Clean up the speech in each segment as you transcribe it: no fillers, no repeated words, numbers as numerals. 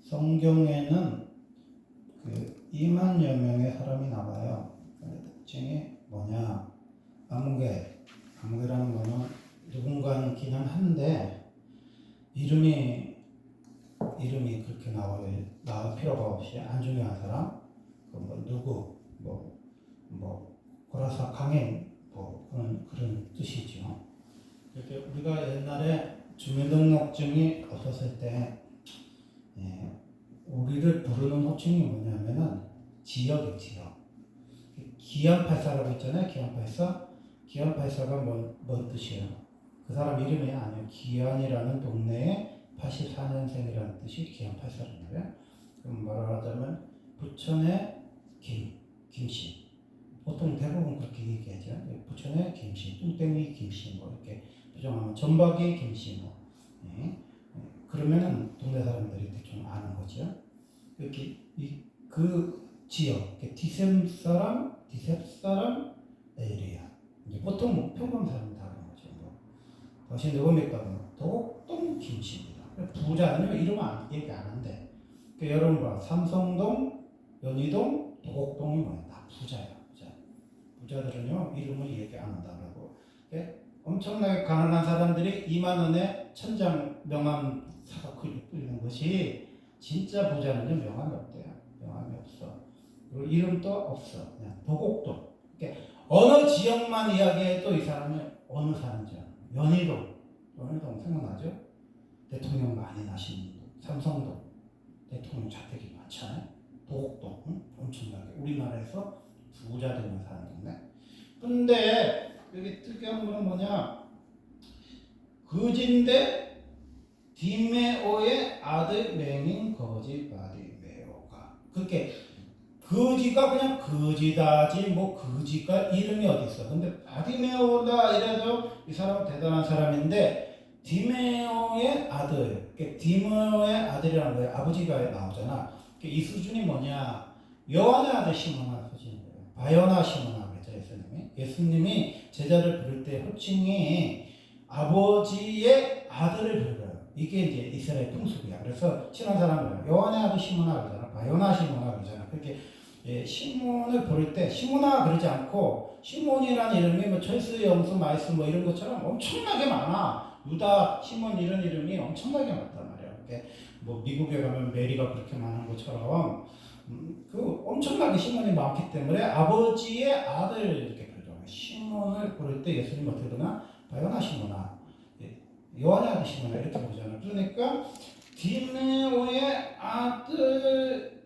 성경에는 그 2만여 명의 사람이 나와요. 특징이 뭐냐? 아무개라는 거는 누군가는 기능한데 이름이 그렇게 나올 필요가 없이 안 중요한 사람, 뭐 누구, 고라사 강행, 그런 뜻이죠. 이렇게 우리가 옛날에 주민등록증이 없었을 때, 우리를 부르는 호칭이 뭐냐면은 지역이에요, 지역. 기안84라고 있잖아요, 기안84. 기안84가 뭔 뜻이에요? 그 사람 이름이 아니에요. 기안이라는 동네에 84년생이라는 뜻이 기안84란 말이에요. 그럼 말하자면 부천의 김씨. 보통 대부분 그렇게 얘기하죠. 부천의 김씨, 뚱땡이 김씨, 이렇게 부정하면 전박이 김씨, 그러면은 동네 사람들이 대충 아는 거죠. 이렇게 그 지역, 디셉 사람 에리아. 이제 보통 평범 사람은 다 그런 거죠. 당신 누굽니까? 도곡동 김씨입니다. 부자는 이름 얘기 안 한대. 그러니까 여러분 봐, 삼성동, 연희동, 도곡동이 뭐야? 다 부자야. 부자들은요 이름을 얘기 안 한다고. 엄청나게 가난한 사람들이 2만 원에 천장 명함 사갖고 뿌리는 것이, 진짜 부자는요 명함이 없대요. 명함이 없어. 그리고 이름도 없어. 그냥 도곡동. 어느 지역만 이야기해도 이 사람이 어느 사람이죠. 연희동 생각나죠? 대통령 많이 나신 삼성동 대통령 자택이 많잖아요. 도곡동 엄청나게 우리나라에서 부자들만 사는 동네. 근데 여기 특이한 거는 뭐냐? 거지인데 디메오의 아들 맹인 거지 바디메오가. 그렇게 거지가 그냥 거지다지 거지가 이름이 어디 있어? 근데 바디메오다 이래도 이 사람은 대단한 사람인데 디메오의 아들, 디메오의 아들이라는 거예요. 아버지가 나오잖아. 이 수준이 뭐냐? 요한의 아들 시몬아 수준인 거예요. 바요나 시몬아 그랬죠, 예수님이 제자를 부를 때 호칭이 아버지의 아들을 불러요. 이게 이제 이스라엘 풍습이야. 그래서 친한 사람을 요한의 아들 시몬아 그러잖아, 바요나 시몬아 그러잖아. 그렇게 시몬을 부를 때 시몬아 그러지 않고, 시몬이라는 이름이 철수, 영수, 마이스 이런 것처럼 엄청나게 많아. 유다, 시몬 이런 이름이 엄청나게 많단 말이야. 미국에 가면 메리가 그렇게 많은 것처럼 그 엄청나게 시몬이 많기 때문에 아버지의 아들 이렇게 부르죠. 시몬을 부를 때 예수님 어떻게 그러나? 바요나 시몬아, 요한의 아들 시몬아 이렇게 부르잖아. 그러니까 디메오의 아들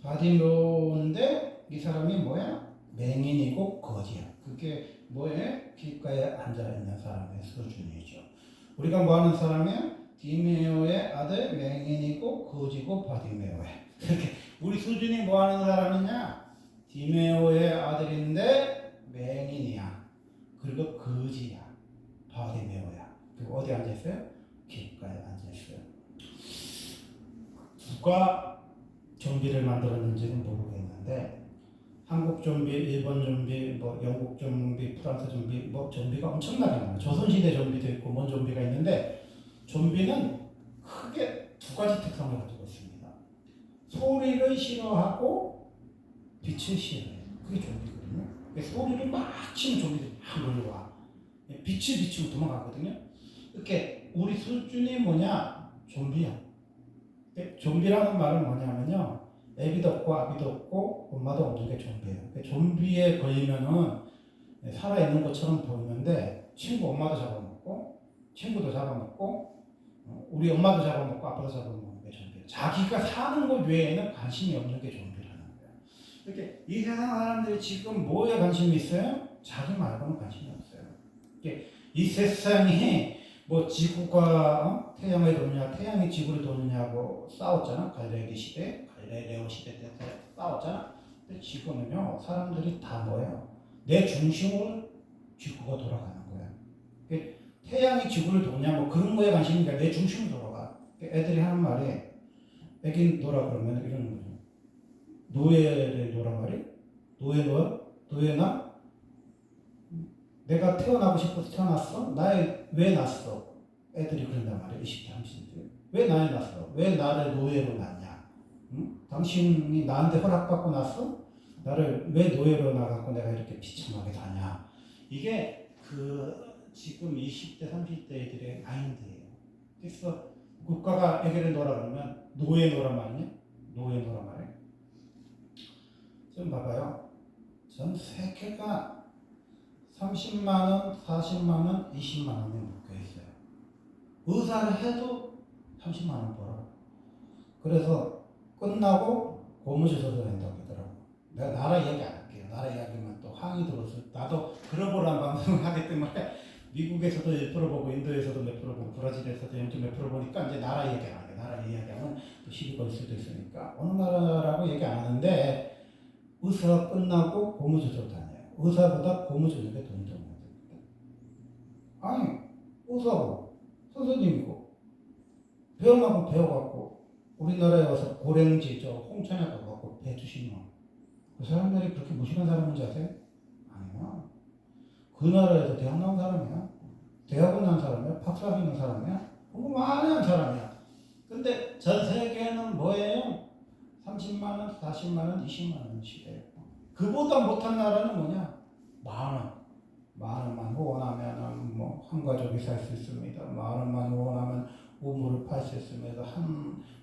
바디메오인데 이 사람이 뭐야? 맹인이고 거지야. 그게 뭐에? 길가에 앉아있는 사람의 수준이죠. 우리가 뭐하는 사람이야? 디메오의 아들 맹인이고 거지고 바디메오야. 그렇게 우리 수준이 뭐하는 사람이냐? 디메오의 아들인데 맹인이야. 그리고 거지야. 바디메오야. 그리고 어디 앉아있어요? 길가에 앉아있어요. 누가 좀비를 만들었는지는 모르겠는데 한국 좀비, 일본 좀비, 영국 좀비, 프랑스 좀비, 좀비가 엄청나게 많아요. 조선시대 좀비도 있고 뭔 좀비가 있는데, 좀비는 크게 두 가지 특성을 가지고 있습니다. 소리를 싫어하고 빛을 싫어해요. 그게 좀비거든요. 소리를 막 치면 좀비들이 막 몰려와. 빛을 비추고 도망가거든요. 이렇게 우리 수준이 뭐냐? 좀비야. 좀비라는 말은 뭐냐면요, 애비도 없고 아비도 없고 엄마도 없는 게 좀비예요. 좀비에 걸리면은 살아있는 것처럼 보이는데 엄마도 잡아먹고 친구도 잡아먹고 우리 엄마도 잡아먹고 아빠도 잡아먹는 게 좀비예요. 자기가 사는 것 외에는 관심이 없는 게 좀비라는 거예요. 이렇게 이 세상 사람들이 지금 뭐에 관심이 있어요? 자기 말고는 관심이 없어요. 이 세상이 지구가 태양을 도느냐, 태양이 지구를 도느냐고 싸웠잖아. 갈릴레오 시대 때 싸웠잖아. 근데 지금은요, 사람들이 다 뭐예요? 내 중심으로 지구가 돌아가는 거야. 태양이 지구를 도냐, 그런 거에 관심이니까 내 중심으로 돌아가. 애들이 하는 말이, 애기 놀아 그러면 이러는 거죠. 노예를 놀아 말이? 노예나? 내가 태어나고 싶어서 태어났어? 왜 났어? 애들이 그런단 말이야. 20대, 30대. 왜 나에 났어? 왜 나를 노예로 놨냐? 응? 당신이 나한테 허락받고 났어? 나를 왜 노예로 놔갖고 내가 이렇게 비참하게 사냐? 이게 지금 20대, 30대 애들의 마인드예요. 그래서 국가가 애기를 놓으라 그러면 노예 놓으란 말이냐? 노예 놓으란 말이에요. 좀 봐봐요. 전 세계가 30만 원, 40만 원, 20만 원에 묶여 있어요. 의사를 해도 30만 원 벌어. 그래서 끝나고 고무줄서도 된다고 하더라고. 내가 나라 이야기 안 할게요. 나라 이야기만 또 항의 들어서 나도 글로벌한 방송을 하기 때문에 미국에서도 1% 보고 인도에서도 몇 프로 보고 브라질에서도 0.몇 프로 보니까 이제 나라 이야기 안 해요. 나라 이야기하면 또 시비 걸 수도 있으니까 어느 나라라고 얘기 안 하는데 의사 끝나고 고무줄서 다녀요. 의사보다 고무줄는 게 돈이 더 많아요. 아니 의사고 선생님이고 배워가고 배워갖고 우리나라에 와서 고랭지 저 홍천에 가갖고 배 주시면 그 사람들이 그렇게 무식한 사람인지 아세요? 아니야. 그 나라에서 대학 나온 사람이야. 대학원 나온 사람이야. 박사학위 나온 사람이야. 공부 많이 한 사람이야. 근데 전 세계는 뭐예요? 30만 원, 40만 원, 20만 원 시대예요. 그보다 못한 나라는 뭐냐? 만 원. 만 원만 후원하면 뭐 한 가족이 살 수 있습니다. 만 원만 후원하면 우물을 팔 수 있습니다.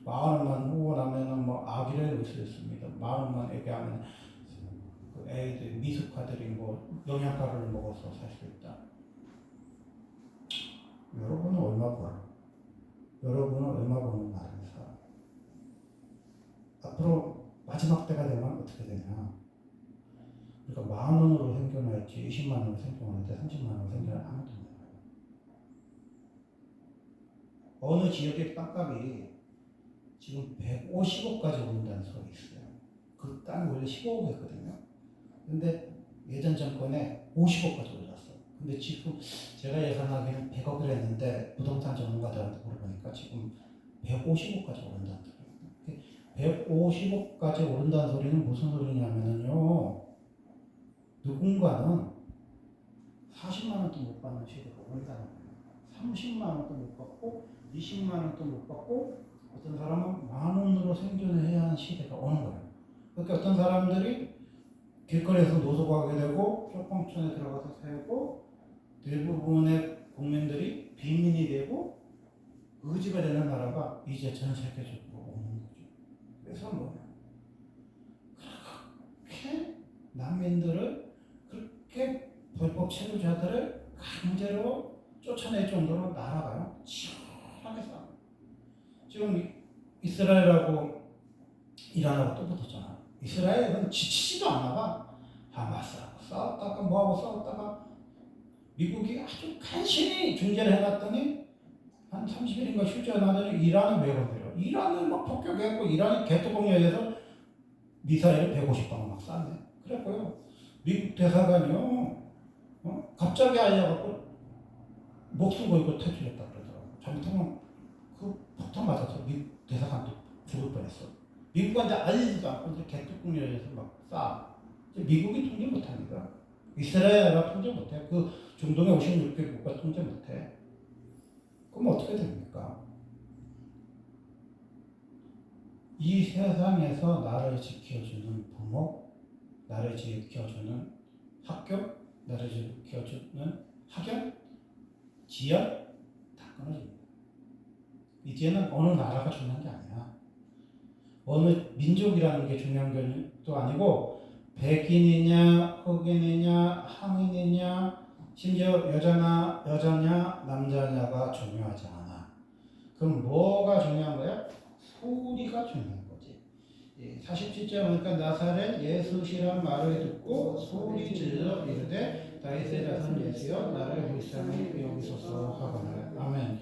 만 원만 후원하면 뭐 아기를 낳을 수 있습니다. 만 원만 얘기하면 그 애들 미숙아들이 뭐 영양가를 먹어서 살 수 있다. 여러분은 얼마 벌어? 여러분은 얼마 버는 나라에 살아? 앞으로 마지막 때가 되면 어떻게 되냐? 그러니까 만 원으로 생겨날지 20만 원으로 생겨나는데 30만 원으로 생겨날 아무도 몰라요. 어느 지역의 땅값이 지금 150억까지 오른다는 소리 있어요. 그 땅이 원래 15억이었거든요. 근데 예전 정권에 50억까지 올랐어. 근데 지금 제가 예상하기에는 100억을 했는데 부동산 전문가들한테 물어보니까 지금 150억까지 오른다는 소리예요. 150억까지 오른다는 소리는 무슨 소리냐면요. 누군가는 40만 원도 못 받는 시대가 온다는 거예요. 30만 원도 못 받고 20만 원도 못 받고 어떤 사람은 만 원으로 생존해야 하는 시대가 오는 거예요. 그러니까 어떤 사람들이 길거리에서 노숙하게 되고 쇼핑촌에 들어가서 살고 대부분의 국민들이 빈민이 되고 의지가 되는 나라가 이제 전 세계적으로 오는 거죠. 그래서 뭐냐? 그렇게 난민들을 그렇게 불법 체류자들을 강제로 쫓아낼 정도로 나라가요 치열하게 싸워요. 지금 이스라엘하고 이란하고 또 붙었잖아. 이스라엘은 지치지도 않나 봐. 하마스하고 싸웠다가 뭐하고 싸웠다가 미국이 아주 간신히 중재를 해놨더니 한 30일인가 휴지 하더니 이란을 왜 건드려? 이란을 막 폭격했고 이란이 개토공에 의해서 미사일을 150방 막 쐈네. 그랬고요. 미국 대사관이요. 갑자기 알려갖고 목숨 걸고 퇴출했다 그러더라고. 잘못하면 그 폭탄 맞아서 미국 대사관도 죽을 뻔했어. 미국한테 알리지도 않고 이제 개토공에 의해서 막 쏴. 미국이 통제 못합니다. 이스라엘이 통제 못해. 그 중동의 56개 국가 통제 못해. 그럼 어떻게 됩니까? 이 세상에서 나를 지켜주는 부모, 나를 지켜주는 학교, 나를 지켜주는 학연, 지연 다 끊어집니다. 이제는 어느 나라가 중요한 게 아니야. 어느 민족이라는 게 중요한 것도 아니고 백인이냐 흑인이냐 항인이냐 심지어 여자냐 남자냐가 중요하지 않아. 그럼 뭐가 중요한 거야? 소리가 중요한 거지. 47절 보니까 나사렛 예수시란 말을 듣고 소리 질러 이르되 다윗의 자손 예수여 나를 불쌍히 여기소서 하거늘. 아멘.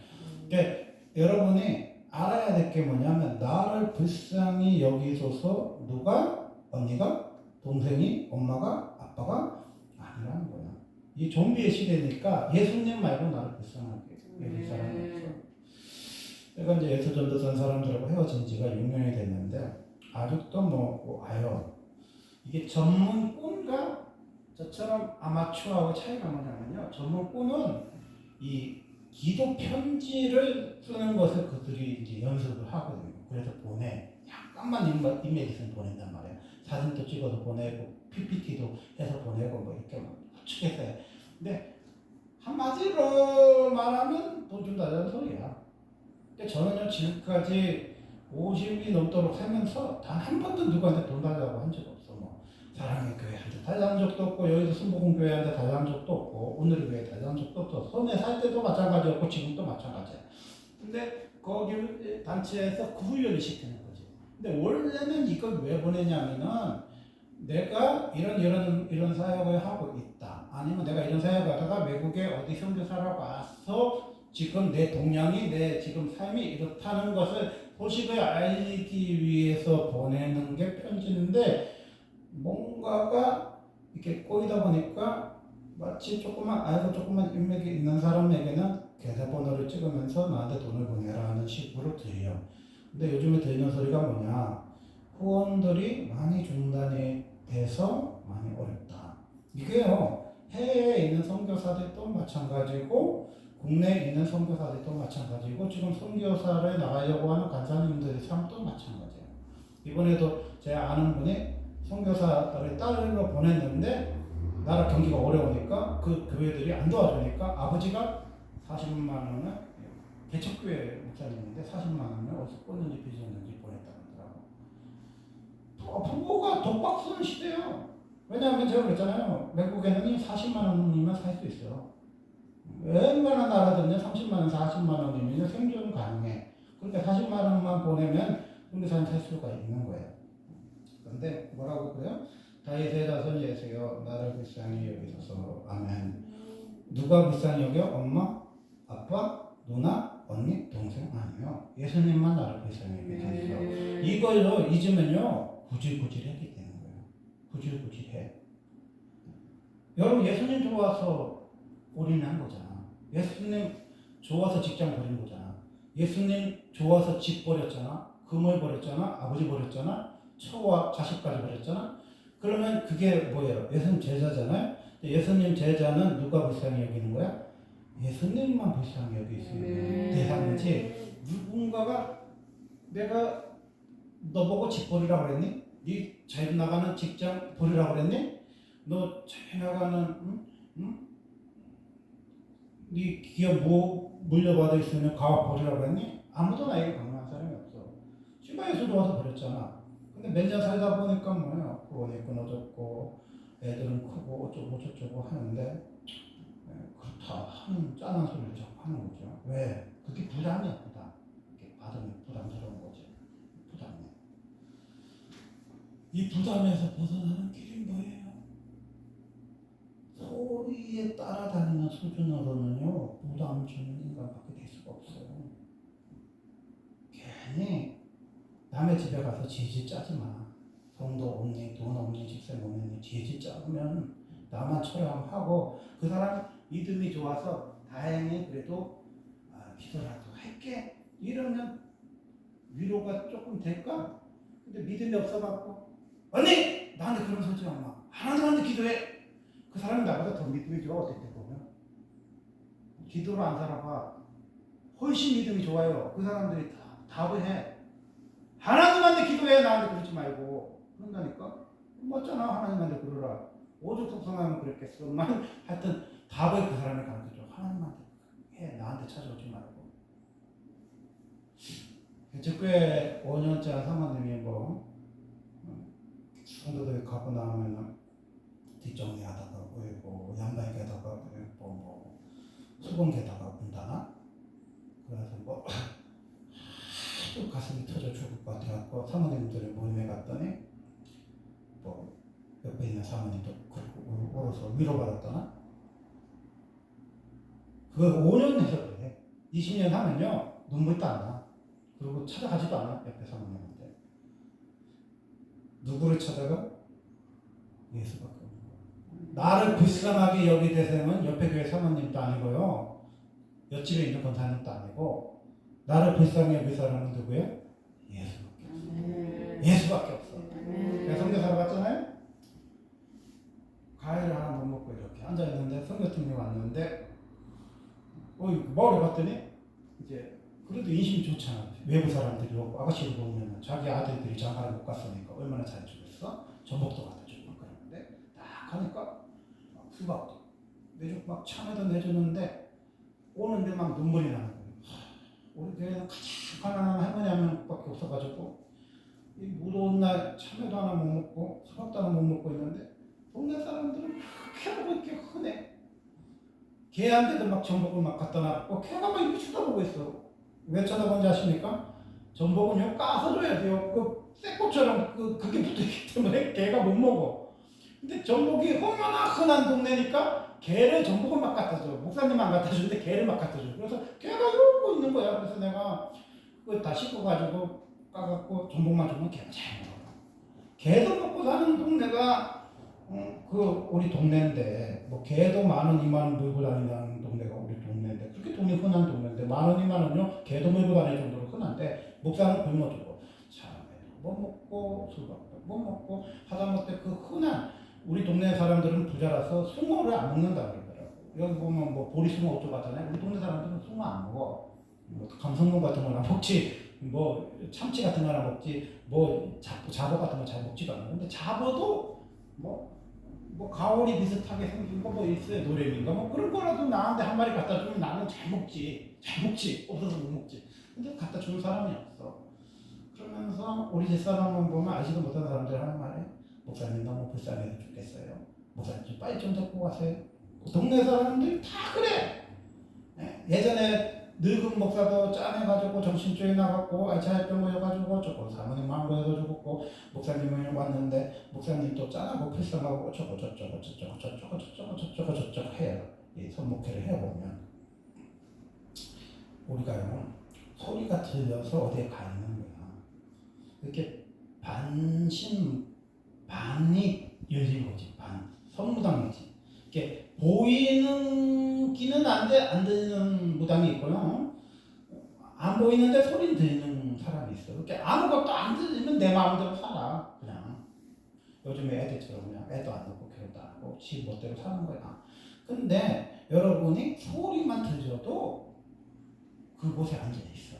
그러니까 여러분이 알아야 될 게 뭐냐면 나를 불쌍히 여기소서. 누가? 언니가? 동생이? 엄마가? 아빠가? 아니라는 거야. 이 좀비의 시대니까 예수님 말고 나를 불쌍하게 여길 사람이 없어. 내가 이제 예수 전도선 사람들하고 헤어진 지가 6년이 됐는데 아직도 뭐 와요. 이게 전문꾼과 저처럼 아마추어하고 차이가 뭐냐면요. 전문꾼은 이 기도 편지를 쓰는 것을 그들이 이제 연습을 하거든요. 그래서 보내. 약간만 이미지는 보낸단 말이에요. 사진도 찍어서 보내고 PPT도 해서 보내고 뭐 이렇게 막 추측했어요. 근데 한마디로 말하면 돈 준다는 소리야. 근데 저는요 지금까지 50이 넘도록 살면서 단 한 번도 누구한테 돈 달라고 한 적 없어. 뭐 사랑의 교회한테 달라는 적도 없고 여기서 순복음 교회한테 달라는 적도 없고 오늘의 교회 달라는 적도 없어. 섬에 살 때도 마찬가지였고 지금도 마찬가지야. 근데 거기 단체에서 그 훈련을 시키는 거지. 근데 원래는 이걸 왜 보내냐면은 내가 이런 사역을 하고 있다. 아니면 내가 이런 사역을 하다가 외국에 어디 선교사라고 와서 지금 내 동향이 내 지금 삶이 이렇다는 것을 소식을 알리기 위해서 보내는 게 편지인데 뭔가가 이렇게 꼬이다 보니까 마치 조금만 인맥이 있는 사람에게는 계좌번호를 찍으면서 나한테 돈을 보내라는 식으로 들려. 근데 요즘에 들리는 소리가 뭐냐? 후원들이 많이 중단이 돼서 많이 어렵다. 이게요, 해외에 있는 선교사들도 마찬가지고, 국내에 있는 선교사들도 마찬가지고, 지금 선교사를 나가려고 하는 간사님들의 삶도 마찬가지예요. 이번에도 제 아는 분이 선교사를 딸로 보냈는데, 나라 경기가 어려우니까 그 교회들이 안 도와주니까 아버지가 40만 원을 개척교회 목사님인데 40만 원을 어디서 꽂는지 빚었는지 보냈다고 하더라고. 부모가 독박 쓰는 시대예요. 왜냐하면 제가 그랬잖아요. 외국에는 40만 원이면 살 수 있어요. 웬만한 나라들은요 30만 원, 40만 원이면 생존 가능해. 그러니까 40만 원만 보내면 선교사님 살 수가 있는 거예요. 그런데 뭐라고 그래요? 다윗의 자손 예수여 나를 불쌍히 여기소서. 아멘. 누가 불쌍히 여겨? 엄마, 아빠, 누나, 언니, 동생? 아니요. 예수님만 나를 불쌍히 여기소서. 이걸로 잊으면요 구질구질하게 되는 거예요. 구질구질해. 여러분 예수님 좋아서 올인한 거잖아. 예수님 좋아서 직장 버린 거잖아. 예수님 좋아서 집 버렸잖아. 금을 버렸잖아. 아버지 버렸잖아. 처와 자식까지 버렸잖아. 그러면 그게 뭐예요? 예수님 제자잖아요. 예수님 제자는 누가 불쌍히 여기는 거야? 예수님만 불쌍히 여길 수 있는 대상이지. 누군가가 내가 너 보고 집 버리라고 그랬니? 네 잘 나가는 직장 버리라고 그랬니? 너 잘 나가는 네 기업 뭐 물려받을 수 있는 가업 버리라고 했니? 아무도 나에게 강요한 사람이 없어. 신바에서 좋아서 버렸잖아. 근데 몇 년 살다 보니까 뭐야? 구원이 끊어졌고 애들은 크고 어쩌고 저쩌고 하는데 그렇다 하는 짠한 소리를 자꾸 하는 거죠. 왜? 그게 부담이야 부담. 이렇게 받으면 부담스러운 거지. 부담이. 이 부담에서 벗어나는 길이 뭐예요? 소리에 따라다니는 수준으로는요 부담 주는 인간밖에 될 수가 없어요. 괜히 남의 집에 가서 질질 짜지 마. 성도 없니, 돈 없니, 집생 없니, 질질 짜면 나만 처량하고 그 사람 믿음이 좋아서 다행히 그래도 기도라도 할게 이러면 위로가 조금 될까? 근데 믿음이 없어갖고 언니 나한테 그런 소리 하지 마. 하나님한테 기도해. 그 사람이 나보다 더 믿음이 좋아. 어떻게 보면 기도로 안 살아봐. 훨씬 믿음이 좋아요. 그 사람들이 다 답을 해. 하나님한테 기도해. 나한테 그러지 말고. 그런다니까. 맞잖아. 하나님한테 그러라. 오죽 속상하면 그랬겠어. 하여튼 답을 그 사람이 가르쳐줘. 하나님한테 해. 나한테 찾아오지 말고. 개척교회 5년째 사모님이 성도들이 가고 나면 뒷정리하다가 보이고 양반에다가 보이고 수건개다가 본다나. 그래서 하도 가슴이 터져 죽을 것 같아갖고 사모님들의 모임에 갔더니 옆에 있는 사모님도 그렇고 울어서 위로받았더나. 그거 5년 해서 그래. 20년 하면요 눈물도 안 나. 그리고 찾아가지도 않아 옆에 사모님한테. 누구를 찾아가? 예수밖에 없는 거야. 나를 불쌍하게 여기 대상은 옆에 교회 사모님도 아니고요 옆집에 있는 권사님도 아니고 나를 불쌍히 여기 사람은 누구예요? 예수밖에 없어. 예수밖에 없어. 내가 선교사로 갔잖아요. 과일을 하나 못 먹고 이렇게 앉아있는데 선교팀이 왔는데 머리가 봤더니 이제 그래도 인심이 좋잖아. 외부 사람들이 오고 아가씨를 보면 자기 아들들이 장가를 못 갔으니까 얼마나 잘해주겠어? 전복도 갖다 주고 막 그러는데 딱 가니까 막 수박도 내주고 막 참외도 내주는데 오는데 막 눈물이 나는 거예요. 우리 교회는 가장 가난한 할머니 한 명밖에 없어가지고 이 무더운 날 참외도 하나 못 먹고 수박도 하나 못 먹고 있는데 동네 사람들은 그렇게 하고 이렇게 흔해. 걔한테도 막 전복을 막 갖다 놨고 걔가 막 이렇게 쳐다보고 있어. 왜 쳐다보는지 아십니까? 전복은요 까서 줘야 돼요. 그 쇠꽃처럼 그게 붙어있기 때문에 걔가 못 먹어. 근데 전복이 얼마나 흔한 동네니까 걔를 전복을 막 갖다 줘. 목사님 안 갖다 주는데 걔를 막 갖다 줘. 그래서 걔가 이러고 있는 거야. 그래서 내가 그거 다 씻고가지고 까갖고 전복만 주면 걔가 잘 먹어. 개도 먹고 사는 동네가 그 우리 동네인데 뭐 개도 10,000원, 20,000원 물고 다니는 동네가 우리 동네인데 그렇게 돈이 흔한 동네인데 10,000원, 20,000원요 개도 물고 다닐 정도로 흔한데 목사는 굶어주고 참외도 못 먹고 수박도 못 먹고 하다못해 그 흔한 우리 동네 사람들은 부자라서 숭어를 안 먹는다 그러더라고. 여기 보면 뭐 보리숭어 어쩌고 하잖아요. 우리 동네 사람들은 숭어 안 먹어. 뭐 감성돔 같은 거나 먹지. 뭐 참치 같은 거나 먹지. 뭐 잡어 같은 거 잘 먹지도 않아. 근데 잡어도 뭐 가오리 비슷하게 생긴 거 뭐 있어요. 노래인가 뭐 그런 거라도 나한테 한 마리 갖다 주면 나는 잘 먹지. 없어서 못 먹지. 근데 갖다 주는 사람이 없어. 그러면서 우리 집사람은 보면 알지도 못하는 사람들 하는 말에 목사님 너무 불쌍해서 죽겠어요. 목사님 좀 빨리 좀 데리고 가세요. 동네 사람들이 다 그래. 예전에 늙은 목사도 짠해가지고 정신줄이 나갔고 알츠하이머 걸려가지고 저거 사모님 망고에서 죽었고 목사님이 왔는데 목사님도 짠하고 불쌍하고 저거 해요. 이 선목회를 해보면 우리가요 소리가 들려서 어디에 가 있는 거야. 이렇게 반이 열린 거지. 선무당이지. 이렇게 보이는 귀는 안 들리는 무당이 있고요. 안 보이는데 소리 들리는 사람이 있어. 이렇게 아무것도 안 들리면 내 마음대로 살아. 그냥 요즘에 애들처럼 그냥 애도 안 낳고 결혼도 안 하고 지 멋대로 사는 거야. 근데 여러분이 소리만 들려도 그곳에 앉아 있어.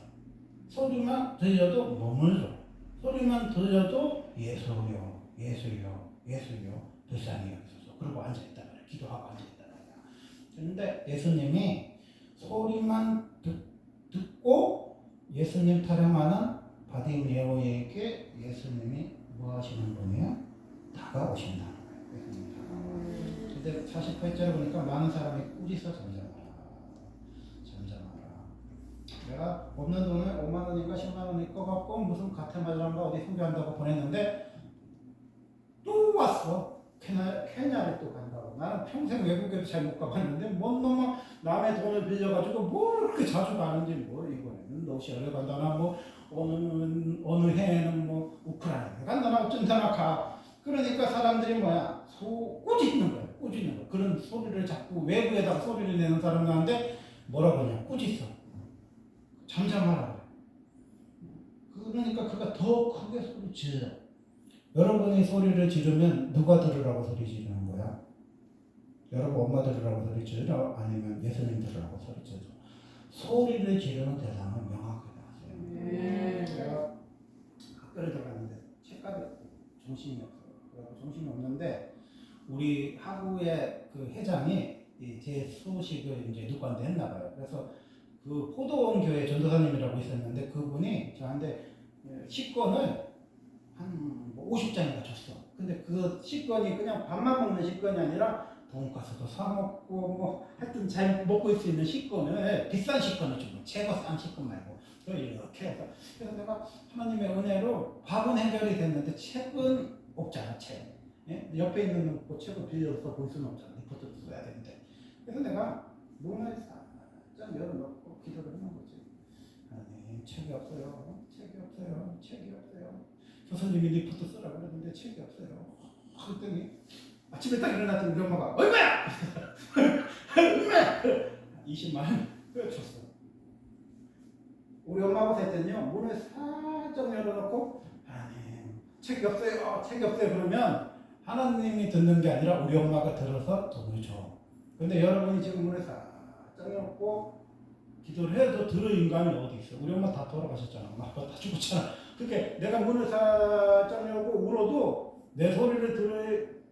소리만 들려도 머물러. 소리만 들려도 예수요 불쌍히 여기소서. 그러고 앉아 있다 말이야. 기도하고 앉아 있다 말이야. 그런데 예수님이 소리만 듣고 예수님 타령하는 바디메오에게 예수님이 뭐 하시는 분이에요? 다가오신다는 거예요. 근데 48절 보니까 많은 사람이 꾸짖어 잠잠하라. 내가 없는 돈을 5만 원인가 10만 원일 것 같고 무슨 가테말라인가 어디 소개한다고 보냈는데 또 왔어. 케냐를 또 간다고. 나는 평생 외국에도 잘 못 가봤는데 뭔 놈은 남의 돈을 빌려가지고 뭘 그렇게 자주 가는지 뭐 이번에는 러시아를 간다나 뭐 어느 해에는 뭐 우크라이나를 간다나 어쩐다나 가. 그러니까 사람들이 뭐야 꾸짖는 거야. 그런 소리를 자꾸 외부에다가 소리를 내는 사람 나한테 뭐라고 하냐 꾸짖어. 잠잠하라. 그러니까 그가 더 크게 소리 질러. 여러분이 소리를 지르면 누가 들으라고 소리 지르는 거야? 여러분 엄마 들으라고 소리 지르라? 아니면 예수님 들으라고 소리 지르라? 소리를 지르는 대상은 명확하게 하세요. 제가 학교를 들어갔는데 책가게 정신이 없어요. 정신이 없는데 우리 학우의 그 회장이 제 수식을 이제 누구한테 했나 봐요. 그래서 그 포도원 교회 전도사님이라고 있었는데 그분이 저한테 식권을 한 50장인가 줬어. 근데 그 식권이 그냥 밥만 먹는 식권이 아니라 돈가스도 사 먹고 뭐 하여튼 잘 먹을 수 있는 식권을 비싼 식권을 주고 최고 싼 식권 말고 이렇게 해서 그래서 내가 하나님의 은혜로 밥은 해결이 됐는데 책은 없잖아. 책. 예? 옆에 있는 그 책을 빌려서 볼 수는 없잖아. 리포트도 써야 되는데 그래서 내가 문을 쫙 열어놓고 기도를 하는 거지. 하나님 책이 없어요. 교수님이 리포트 쓰라 그랬는데 책이 없어요. 그랬더니 아침에 딱 일어났더니 우리 엄마가 얼마야? 얼마야? 20만 원 줬어. 우리 엄마가 했더니요 문을 살짝 열어놓고 하나님 책이 없어요. 그러면 하나님이 듣는 게 아니라 우리 엄마가 들어서 돈을 줘. 근데 여러분이 지금 문을 살짝 열고 기도를 해도 들을 인간이 어디 있어? 우리 엄마 다 돌아가셨잖아. 엄마 아빠 다 죽었잖아. 그렇게 내가 문을 살짝 열고 울어도 내 소리를 들을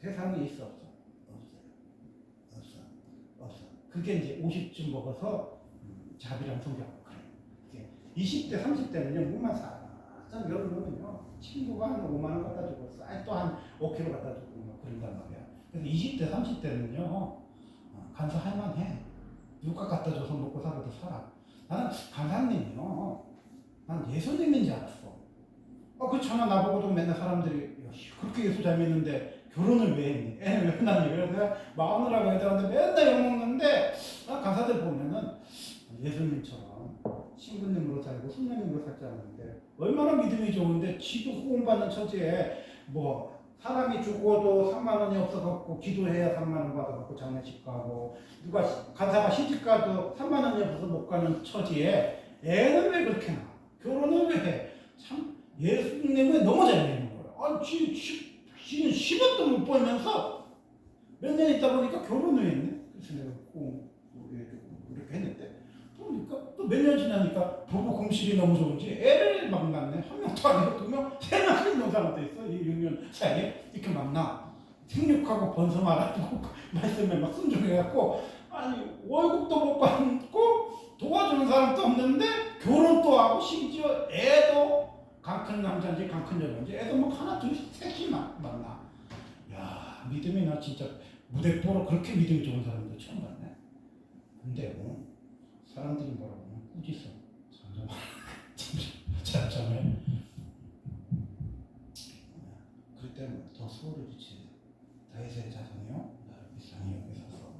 대상이 있어 없어? 없어요. 없어. 그게 이제 50쯤 먹어서 자비랑 성격하고 그래. 20대, 30대는요 문만 살짝 열어놓으면요 친구가 한 5만 원 갖다 주고 쌀 또 한 5kg 갖다 주고 막 그런단 말이야. 그래서 20대, 30대는요 간사할 만해. 누가 갖다 줘서 먹고 살아도 살아. 나는 간사님이요. 난 예수님인 줄 알았어. 그렇잖아. 나보고도 맨날 사람들이 그렇게 예수 잘 믿는데 결혼을 왜 했니? 애는 왜 낳니? 그래서 내가 마누라고 애들한테 맨날 욕먹는데 간사들 보면은 예수님처럼 신부님으로 살고 손녀님으로 살지 않는데 얼마나 믿음이 좋은데 지도 후원받는 처지에 뭐 사람이 죽어도 3만 원이 없어갖고 기도해야 3만 원 받아갖고 장례식 가고 누가 간사가 시집가도 3만 원이 없어서 못 가는 처지에 애는 왜 그렇게 나? 결혼을 왜 해? 참 예수님은 너무 잘 믿는 거야. 지는 10원도 못 벌면서 몇 년 있다 보니까 결혼을 했네. 그래서 내가 이렇게 했는데 보니까 또 몇 년 지나니까 부부 금실이 너무 좋은지 애를 막 낳네. 한 명도 아니고 2명, 3명씩 놓은 사람도 있어. 이 6년 사이에 이렇게 막 낳아. 생육하고 번성하라고 말씀에 막 순종해갖고 아니 월급도 못 받고 도와주는 사람도 없는데 결혼도 하고 심지어 애도 강큰 남자인지 강큰 여자인지 애도 뭐 하나 둘씩 셋씩만 낳아. 야 믿음이 나 진짜 무대뽀로 그렇게 믿음이 좋은 사람도 처음 봤네. 근데 사람들이 뭐라고 하면 꾸짖어. 잠잠해. 그럴 때는 더 소울을 비치네. 다윗의 자손이요 나를 비상히 여기소서.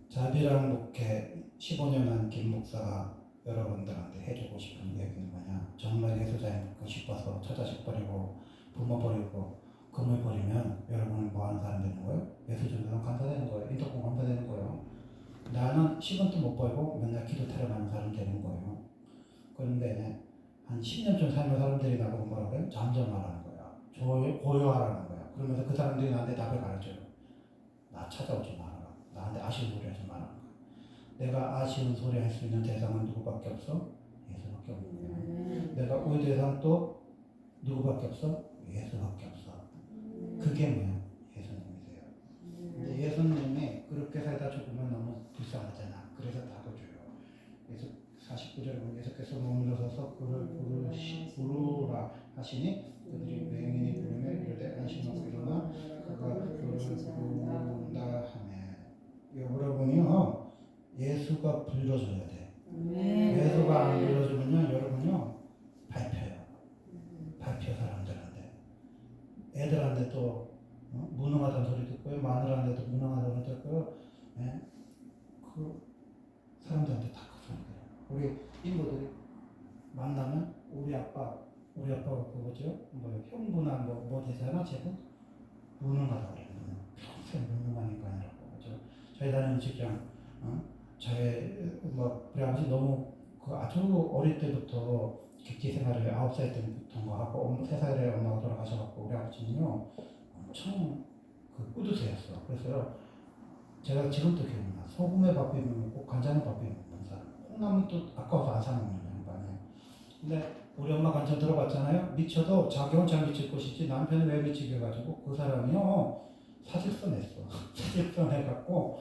자비랑 목회 15년 한 김 목사가 여러분들한테 해주고 싶은 얘기는 뭐냐? 정말 예수자인 그 싶어서 처자식 버리고 부모 버리고 금을 버리면 여러분은 뭐 하는 사람 되는 거예요? 예수 전도는 간사 되는 거예요. 인터공 간사 되는 거예요. 나는 10원도 못 벌고 맨날 기도 타령하는 사람 되는 거예요. 그런데 한 10년쯤 살면 사람들이 나보고 뭐라고 그래요? 잠잠하라는 거야. 고요하라는 거야. 그러면서 그 사람들이 나한테 답을 가르쳐요. 나 찾아오지 말아라. 나한테 아쉬운 소리 하지 말아라. 내가 아쉬운 소리 할 수 있는 대상은 누구밖에 없어? 예수밖에 없는 거야. 내가 울 대상도 누구밖에 없어? 예수밖에 없어. 그게 뭐야? 예수님이세요. 근데 예수님이 그렇게 살다 죽으면 너무 불쌍하잖아. 그래서 답을 줘요. 그래서 49절에 보면 예수께서 몸으로 서서 그를 부르라 하시니 그들이 맹인이 부르며 이르되 안심하고 일어나 그가 그를 부른다 하네. 여러분이요 예수가 불러줘야 돼. 예수가 안 불러주면요 여러분요 밟혀요. 밟혀 사람들한테. 애들한테 또 무능하다는 소리 듣고요. 마누라한테도 무능하다는 소리 듣고요. 네? 그 사람들한테 다 그 소리 들어요. 우리 인부들이 만나면 우리 아빠가 그거죠. 뭐 형부나 뭐 되잖아. 쟤는 무능하다고 그래요. 평생 무능한 인간이라고 그러죠. 저희 다니는 직장 저희 우리 아버지 너무 아주 어릴 때부터 객지 생활을 9살 때부터 하고 3살에 엄마가 돌아가셔갖고 우리 아버지는요 엄청 뿌듯해했어. 그래서 제가 지금도 기억나. 소금에 밥 비벼 먹고 간장에 밥 비벼 먹는 사람. 콩나물 또 아까워서 안 사 먹는 양반이에요. 근데 우리 엄마 간증 들어봤잖아요. 미쳐도 자기 혼자 미칠 것이지 남편이 왜 미치게 해가지고 그 사람이요 사직서 냈어. 사직서 내갖고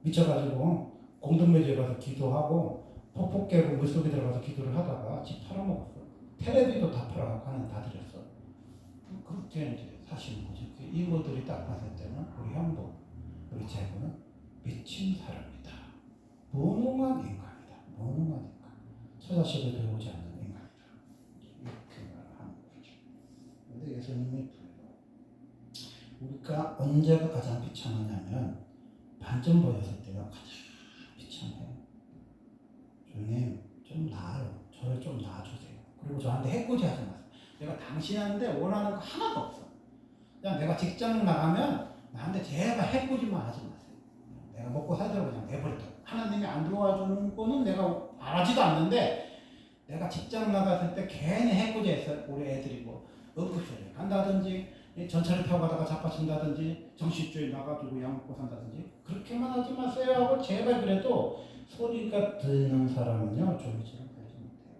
미쳐가지고 공동묘지에 가서 기도하고 폭포 깨고 물속에 들어가서 기도를 하다가 집 팔아먹었어. 텔레비도 다 팔아갖고 하나님 다 드렸어. 그렇게 이제 사시는 거지. 이모들이 딱 봤을 때는 우리 형부, 우리 제부는 미친 사람이다. 무능한 인간이다. 무능한 인간. 처자식을 배우지 않는 인간이다. 이렇게 말하는 거죠. 그런데 예수님이 우리가 언제가 가장 비참하냐면 반점 보였을 때가 가장 비참해요. 주님 좀 나아요. 저를 좀 놔주세요. 그리고 저한테 해코지 하지 마세요. 내가 당신한테 원하는 거 하나도 없어. 그냥 내가 직장 나가면 나한테 제발 해코지만 하지 마세요. 내가 먹고 살도록 그냥 내버려둬. 하나님이 안 도와주는 거는 내가 바라지도 않는데 내가 직장 나갔을 때 괜히 해코지 했어요. 우리 애들이 뭐 응급실에 간다든지 전차를 타고 가다가 자빠진다든지 정신줄에 나가지고 약 먹고 산다든지 그렇게만 하지 마세요 하고 제발 그래도 소리가 들리는 사람은요 좀비처럼 살지 못해요.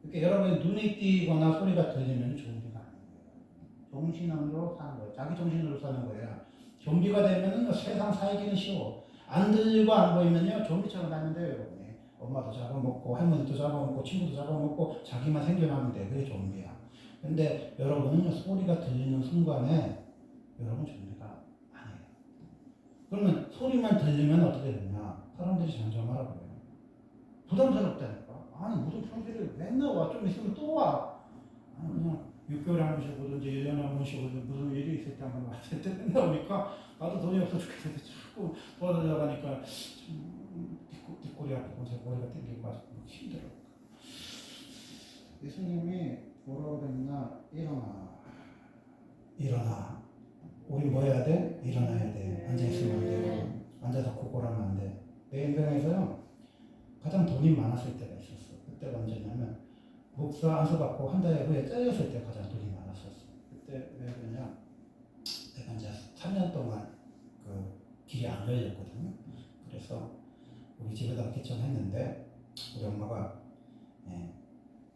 이렇게 여러분이 눈이 띄거나 소리가 들리면 좀비가 아니에요. 정신으로 사는 거예요. 자기 정신으로 사는 거예요. 좀비가 되면은 세상 살기는 쉬워. 안 들리고 안 보이면요 좀비처럼 사는 데요 여러분이. 엄마도 잡아먹고 할머니도 잡아먹고 친구도 잡아먹고 자기만 생존하면 돼. 그게 좀비야. 근데 여러분은 소리가 들리는 순간에 여러분 좀비가 아니에요. 그러면 소리만 들리면 어떻게 되냐? 사람들이 잠잠하라고 해요. 부담스럽다니까. 아니 무슨 평소에 맨날 와. 좀 있으면 또 와. 아니 그냥 6개월에 한 번씩 오든지 1년에 한 번씩 오든지 무슨 일이 있을 때 한 번 왔을 때 맨날 오니까 나도 돈이 없어 죽겠는데 자꾸 돌아다녀가니까 뒷골이 아프고 제 머리가 땡기고 가지고 힘들어. 예수님이 뭐라고 그랬나? 일어나. 우리 뭐 해야 돼? 일어나야 돼. 앉아있으면 안 되고 앉아서 고골하면 안 돼. 내 인생에서요 가장 돈이 많았을 때가 있었어. 그때가 언제냐면 목사 안수받고 한 달 후에 잘렸을 때 가장 돈이 많았었어. 그때 왜 그러냐? 내가 이제 3년 동안 그 길이 안 열렸거든요. 그래서 우리 집에다가 개천했는데 우리 엄마가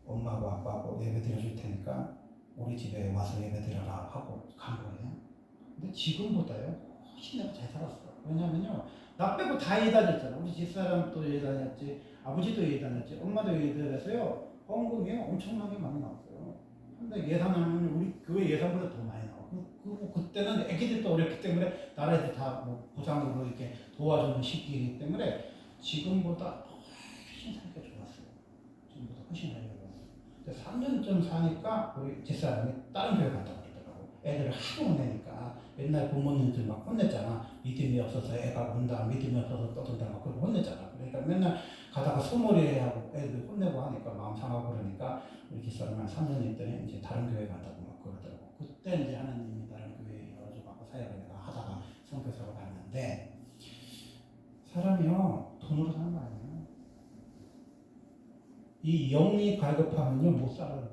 엄마하고 아빠하고 예배 드려줄 테니까 우리 집에 와서 예배 드려라 하고 간 거예요. 근데 지금보다요 훨씬 내가 잘 살았어. 왜냐면요 나 빼고 다 예배 다녔잖아. 우리 집사람도 예배 다녔지, 아버지도 예배 다녔지, 엄마도 예배 다녔어요. 헌금이 엄청나게 많이 나왔어요. 근데 예산하면 우리 교회 예산보다 더 많이 나와. 그때는 애기들도 어렸기 때문에 나라에서 다 뭐 보상으로 이렇게 도와주는 시기이기 때문에 지금보다 훨씬 살기가 좋았어요. 지금보다 훨씬 살기가 좋았어요. 3년쯤 사니까 우리 집사람이 다른 교회 간다고 그러더라고. 애들을 하도 혼내니까 맨날 부모님들 막 혼냈잖아. 믿음이 없어서 애가 온다, 믿음이 없어서 떠든다 막 그러고 혼냈잖아. 그러니까 맨날 가다가 소머리하고 애들 혼내고 하니까 마음 상하고 그러니까 우리 집사람이 한 3년 있더니 이제 다른 교회 간다고 막 그러더라고. 그때 이제 하나님이 다른 교회에 열어줘갖고 사역을 내가 하다가 선교사로 갔는데 사람이요 돈으로 사는 거 아니에요. 이 영이 갈급하면요 못 살아요.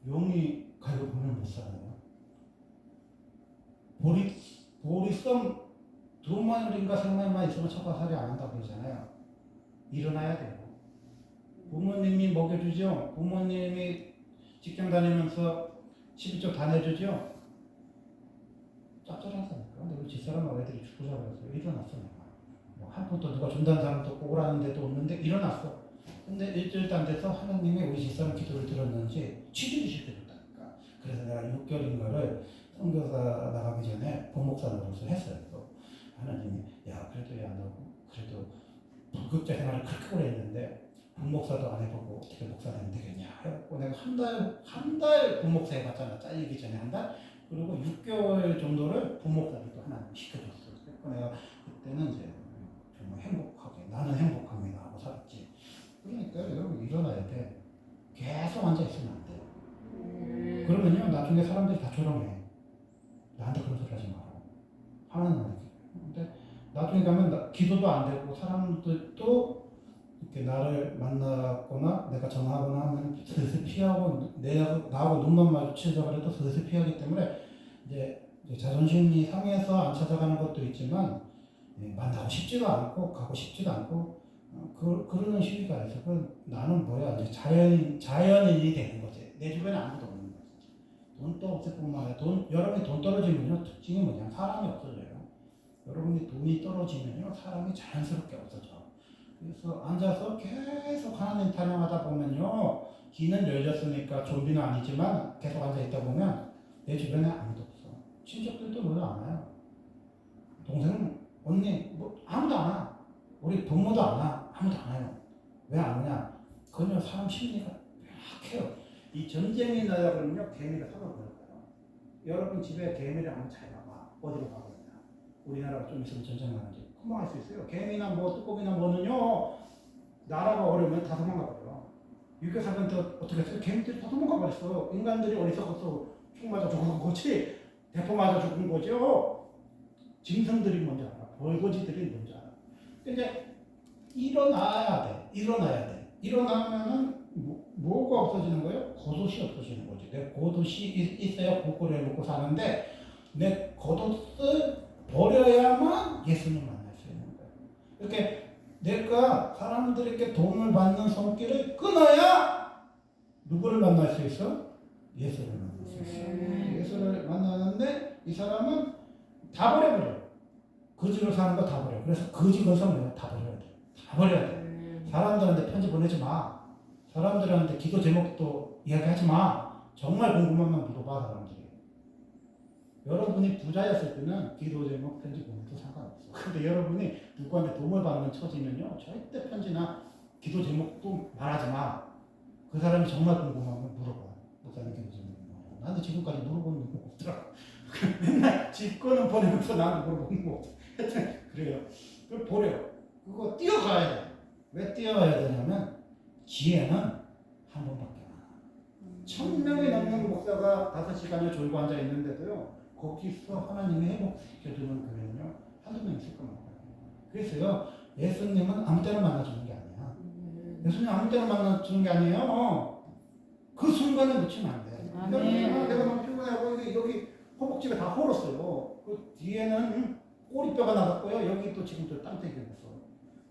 영이 갈급하면 못 살아요. 보리썸 2마일인가 3마일만 있으면 처가살이 안 한다고 그러잖아요. 일어나야 돼요. 부모님이 먹여주죠. 부모님이 직장 다니면서 12조 다 내주죠. 짭짤하다니까. 근데 우리 집사람하고 애들이 죽고 자라서 일어났어 내가. 한 푼도 누가 준다는 사람도 없고 오라는 데도 없는데 일어났어. 근데 일주일도 안 돼서 하나님이 우리 집사람 기도를 들었는지 취직을 시켜줬다니까. 그래서 내가 6개월인가를 선교사 나가기 전에 본목사 노릇을 했어요. 또 하나님이 야 그래도 야 너 그래도 불급자 생활을 그렇게 오래 했는데 본목사도 안 해보고 어떻게 목사 되면 되겠냐 해갖고 내가 한 달 본목사 해봤잖아. 잘리기 전에 한 달. 그리고 6개월 정도를 본목사를 또 하나님 시켜줬어. 그래서 내가 그때는 이제 정말 행복하게 나는 행복합니다 하고 살았지. 그러니까 여러분 일어나야 돼. 계속 앉아있으면 안 돼. 그러면요 나중에 사람들이 다 조롱해. 나한테 그런 소리 하지 마라. 하나님은 근데 나중에 가면 기도도 안 되고 사람들도 이렇게 나를 만나거나 내가 전화하거나 하면 슬슬 피하고 나하고 눈만 마주치려고 해도 슬슬 피하기 때문에 이제 자존심이 상해서 안 찾아가는 것도 있지만 만나고 싶지도 않고 가고 싶지도 않고 그러는 시기가 있어. 나는 뭐야 이제 자연인이 되는 거지. 내 주변에 아무도 없는 거지. 돈도 없을 뿐만 아니라 여러분이 돈 떨어지면요 특징이 뭐냐 사람이 없어져요. 여러분이 돈이 떨어지면요 사람이 자연스럽게 없어져. 그래서 앉아서 계속 하나님 찬양하다 보면요 귀는 열렸으니까 좀비는 아니지만 계속 앉아 있다 보면 내 주변에 아무도 없어. 친척들도 별로 안 와요. 동생, 언니 뭐 아무도 안 와. 우리 부모도 안 와. 아무도 안 와요. 왜 안 오냐? 그건 사람 심리가 약해요. 이 전쟁이 나야 그러면요 개미가 사라져요. 여러분 집에 개미를 한번 잘 봐봐. 어디로 가고 있나? 우리나라가 좀 있으면 전쟁 나는지 금방 알 수 있어요. 개미나 뭐 뚜껑이나 뭐는요 나라가 어려우면 다 도망가 버려. 유교사관 때 어떻게 했어요? 개미들이 다 도망가 버렸어. 인간들이 어디서 가서 총 맞아 죽은 거지. 대포 맞아 죽은 거죠. 짐승들이 먼저 알아. 벌거지들이 먼저 알아. 근데 일어나야 돼. 일어나야 돼. 일어나면은 뭐가 없어지는 거예요? 겉옷이 없어지는 거지. 내 겉옷이 있어야 고꼬리를 먹고 사는데 내 겉옷을 버려야만 예수님 만날 수 있는 거예요. 이렇게 내가 사람들에게 도움을 받는 손길을 끊어야 누구를 만날 수 있어? 예수를 만날 수 있어. 예수를 만나는데 이 사람은 다 버려버려. 거지로 사는 거 다 버려. 그래서 거지 건설 다 버려야 돼. 다 버려야 돼. 사람들한테 편지 보내지 마. 사람들한테 기도 제목도 이야기하지 마. 정말 궁금하면 물어봐 사람들이. 여러분이 부자였을 때는 기도 제목 편지 보내도 상관없어. 근데 여러분이 누구한테 도움을 받는 처지면요 절대 편지나 기도 제목도 말하지 마. 그 사람이 정말 궁금하면 물어봐. 목사님 기도 제목 뭐냐고. 나한테 지금까지 물어보는 거 없더라고. 맨날 집 거는 보내면서 나한테 물어보는 거 없어. 그래요. 그걸 버려. 그거 뛰어가야 돼. 왜 뛰어가야 되냐면 기회는 한 번밖에 안 와. 1000명이 넘는 목사가 5시간을 졸고 앉아 있는데도요. 거기서 하나님이 회복시켜주는 교회는요. 한두 명 있을 겁니다. 그래서요. 예수님은 아무 때나 만나주는 게 아니야. 예수님 아무 때나 만나주는 게 아니에요. 그 순간에 놓치면 안 돼. 내가 너무 피곤하고 여기 허벅지가 다 헐었어요. 그 뒤에는 꼬리뼈가 나갔고요. 여기 또 지금 또 땀때기 났어.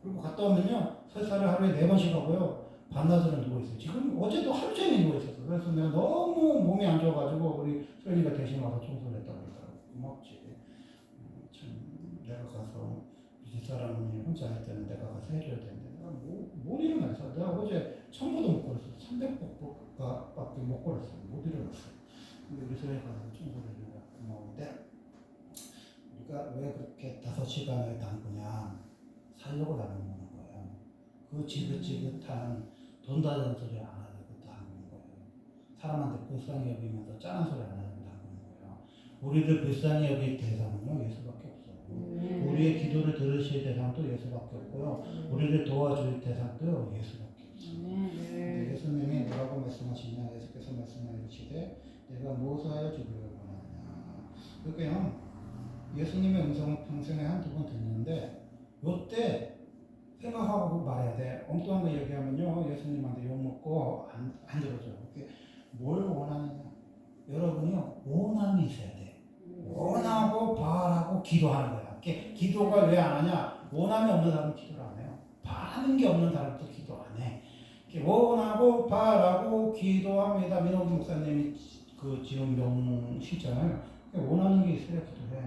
그리고 갔다 오면요. 설사를 하루에 4번씩 하고요. 반나절은 누워있어요. 지금 어제도 하루 종일 누워있었어. 그래서 내가 너무 몸이 안 좋아가지고 우리 소연이가 대신 와서 청소를 했다고 그러더라고. 고맙지. 참 내가 가서 집사람이 혼자 할 때는 내가 가서 해줘야 되는데 내가 못 일어나서 내가 어제 청소도 못 걸었어. 300복밖에 못 걸었어. 못 일어났어. 근데 우리 소연이 가서 청소를 해주니까 고마운데 우리가 왜 그렇게 5시간을 담그냐 살려고 담는 거예요. 그 지긋지긋한 돈 다는 소리 안 하려고 담는 거예요. 사람한테 불쌍히 여기면서 짠한 소리 안 하려고 담는 거예요. 우리를 불쌍히 여길 대상은요 예수밖에 없어요. 우리의 기도를 들으실 대상도 예수밖에 없고요. 우리를 도와줄 대상도 예수밖에 없어요. 예수님이 뭐라고 말씀하시냐. 예수께서 말씀하시되 내가 무엇을 하여 주기를 원하느냐. 그러니까요. 예수님의 음성을 평생에 한두 번 듣는데 요때 생각하고 말해야 돼. 엉뚱한 거 얘기하면요 예수님한테 욕먹고 안 들어줘. 뭘 원하느냐. 여러분이요 원함이 있어야 돼. 원하고 바라고 기도하는 거야. 기도가 왜 안 하냐. 원함이 없는 사람은 기도를 안 해요. 바라는 게 없는 사람도 기도 안 해. 원하고 바라고 기도합니다. 민호기 목사님이 그 지은 명시잖아요. 원하는 게 있어야 기도해.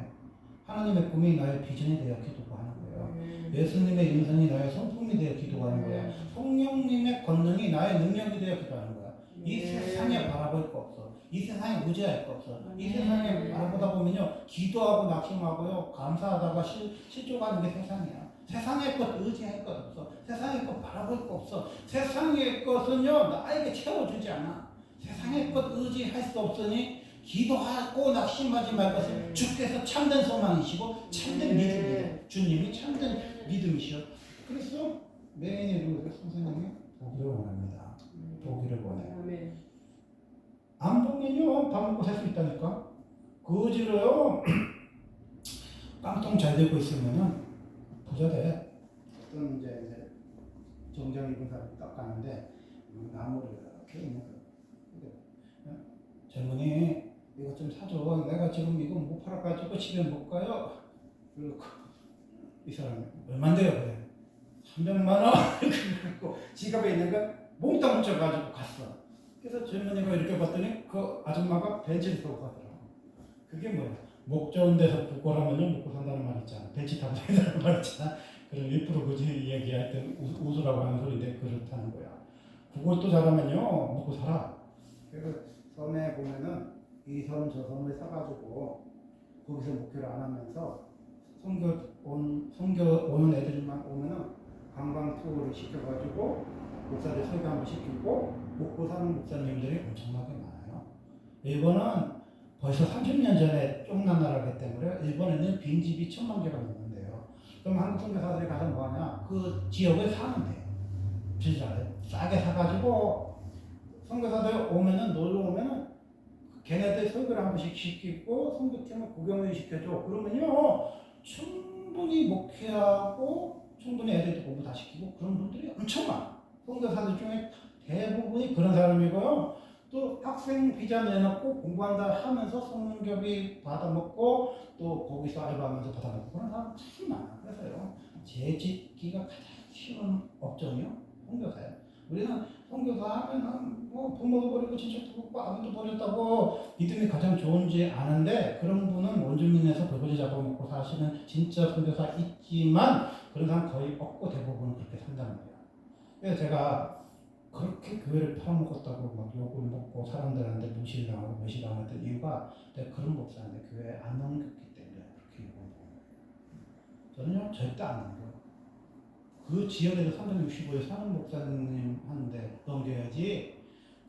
하나님의 꿈이 나의 비전이 되어 기도가 하는 거예요. 예수님의 인생이 나의 성품이 되어 기도하는 거야. 성령님의 권능이 나의 능력이 되어 기도하는 거야. 이 세상에 바라볼 거 없어. 이 세상에 의지할 거 없어. 이 세상에 바라보다 보면요 기도하고 낙심하고요 감사하다가 실족하는 게 세상이야. 세상의 것 의지할 것 없어. 세상의 것 바라볼 거 없어. 세상의 것은요 나에게 채워주지 않아. 세상의 것 의지할 수 없으니 기도하고 낙심하지 말 것을 주께서 참된 소망이시고 참된 믿음이에요. 주님이 참된 믿음이시오. 그래서 메인이 누구세요? 선생님이 보기를 원합니다. 보기를 원해요. 안 보면요 밥 먹고 살 수 있다니까. 거지로요 깡통 잘 되고 있으면은 부자 돼. 어떤 이제 정장 입은 사람이 딱 가는데 나무를 이렇게 있는 거. 젊은이 이거 좀 사줘. 내가 지금 이거 못 팔아가지고 집에 못 가요. 그리고 이 사람이 얼마인데요? 그래. 300만 원. 그리고 지갑에 있는 거 몽땅 묻혀가지고 갔어. 그래서 젊은이가 이렇게 봤더니 그 아줌마가 벤츠를 타고 가더라고. 그게 뭐야? 목 좋은 데서 부고라면요 먹고 산다는 말 있잖아. 벤츠 타고 산다는 말 있잖아. 그럼 1% 그지 얘기할 때 웃으라고 하는 소리인데 그렇다는 거야. 그것도 잘하면요 먹고 살아. 그래서 섬에 보면은 이 섬 저 섬을 사가지고 거기서 목회를 안 하면서 선교 오는 애들만 오면은 관광 투어를 시켜가지고 목사들 설교 한번 시키고 먹고 사는 목사님들이 엄청나게 많아요. 일본은 벌써 30년 전에 쫑난 나라기 때문에 일본에는 빈집이 1000만 개가 넘는데요. 그럼 한국 선교사들이 가서 뭐하냐? 그 지역을 사면 돼요. 진짜 싸게 사가지고 선교사들 오면은 놀러 오면은 걔네들 설교를 한 번씩 시키고 선교팀을 구경을 시켜줘. 그러면요 충분히 목회하고 충분히 애들도 공부 다 시키고 그런 분들이 엄청 많아. 선교사들 중에 대부분이 그런 사람이고요. 또 학생 비자 내놓고 공부한다 하면서 성경비 받아먹고 또 거기서 알바하면서 받아먹고 그런 사람 참 많아. 그래서요. 재짓기가 가장 쉬운 업종이요. 선교사예요. 우리는 선교사 하면은 뭐 부모도 버리고 친척도 버리고 아무도 버렸다고 믿음이 가장 좋은지 아는데 그런 분은 원주민에서 벌거지 잡아먹고 사시는 진짜 선교사 있지만 그런 사람 거의 없고 대부분은 그렇게 산다는 거예요. 그래서 제가 그렇게 교회를 팔아먹었다고 막 욕을 먹고 사람들한테 무시당하고 멸시당했던 이유가 내가 그런 목사인데 교회에 안 넘겼기 때문에 그렇게 욕을 먹는 거예요. 저는요 절대 안 넘겨요. 그 지역에서 365일 사는 목사님 하는데 넘겨야지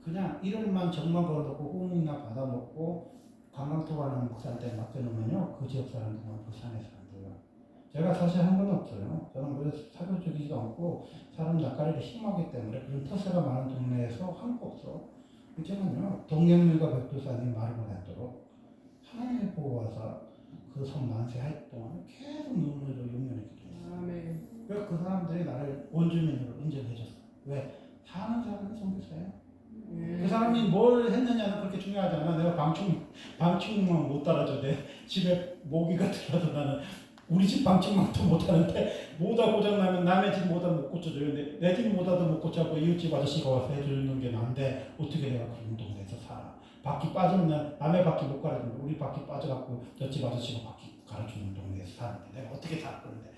그냥 이름만 정만 걸어놓고 호응이나 받아먹고 관광토 가는 목사한테 맡겨놓으면요 그 지역 사람들은 불쌍해서 안 돼요. 제가 사실 한 건 없어요. 저는 그래서 사교적이지도 않고 사람 낯가리기 심하기 때문에 그런 터세가 많은 동네에서 한 거 없어. 이제는요 동년물과 백두산이 말을 못하도록 하나님의 보호하사 그 선 만세 할 동안 계속 눈물로 용연히 기도했어요. 아멘. 그래서 그 사람들이 나를 원주민으로 인정해줬어. 왜? 사는 사람이 선교사예요. 그 사람이 뭘 했느냐는 그렇게 중요하지 않아. 내가 방충망 못 달아줘. 내 집에 모기가 들어도 나는 우리 집 방충망도 못 하는데 모다 고장나면 남의 집 모다 못 고쳐줘요. 내 집 모다도 못 고쳐고 이웃집 아저씨가 와서 해주는 게 나은데 어떻게 내가 그런 동네에서 살아. 바퀴 빠지면 남의 바퀴 못 갈아주는데 우리 바퀴 빠져갖고 저집 아저씨가 바퀴 갈아주는 동네에서 사는데 내가 어떻게 살 건데.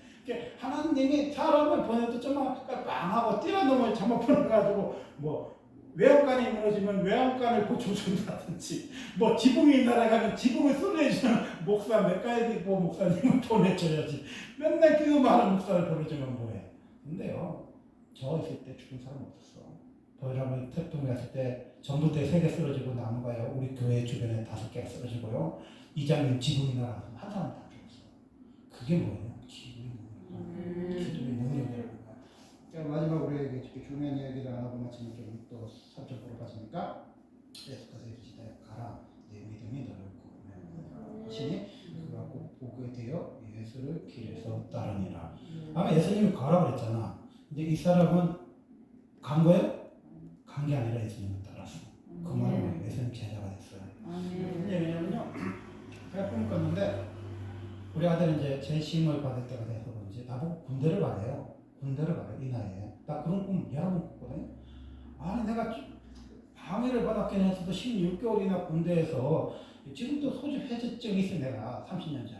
하나님이 사람을 보내도 좀만 빵하고 뛰어넘어 잘못보내가지고 뭐 외양간이 무너지면 외양간을 고쳐준다든지 뭐 지붕이 날아가면 지붕을 쏠려주는 목사 메카이디고 목사님을 보내줘야지 맨날 그 많은 목사를 보내주면 뭐해. 근데요 저 있을 때 죽은 사람 없었어. 보이라면 태풍이 왔을 때 전봇대 3개 쓰러지고 나무가요 우리 교회 주변에 5개가 쓰러지고요 이장님 지붕이 날아가서 한 사람 다 죽었어. 그게 뭐예요? 기도의 능력이라는 거야. 마지막으로 얘기해 중요한 이야기를 안 하고 마치면 좀또 삼적으로 가시니까 예수께서 이르시되 가라 내 믿음이 너를 구원하였느니라 하시니 그가 꼭 보게 되어 예수를 길에서 따르니라. 아마 예수님이 가라 그랬잖아. 근데 이 사람은 간 거예요? 간 게 아니라 예수님을 따랐어. 그 말은 예수님 제자가 됐어요. 무슨 얘기냐면요. 제가 꿈을 꿨는데 우리 아들은 이제 재심을 받을 때가 돼서 그런지 나보고 군대를 가래요. 군대를 가요 이 나이에. 나 그런 꿈 여러 번 꿨거든요. 아니 내가 방해를 받았긴 했어도 16개월이나 군대에서 지금도 소집 해제증이 있어. 내가 30년째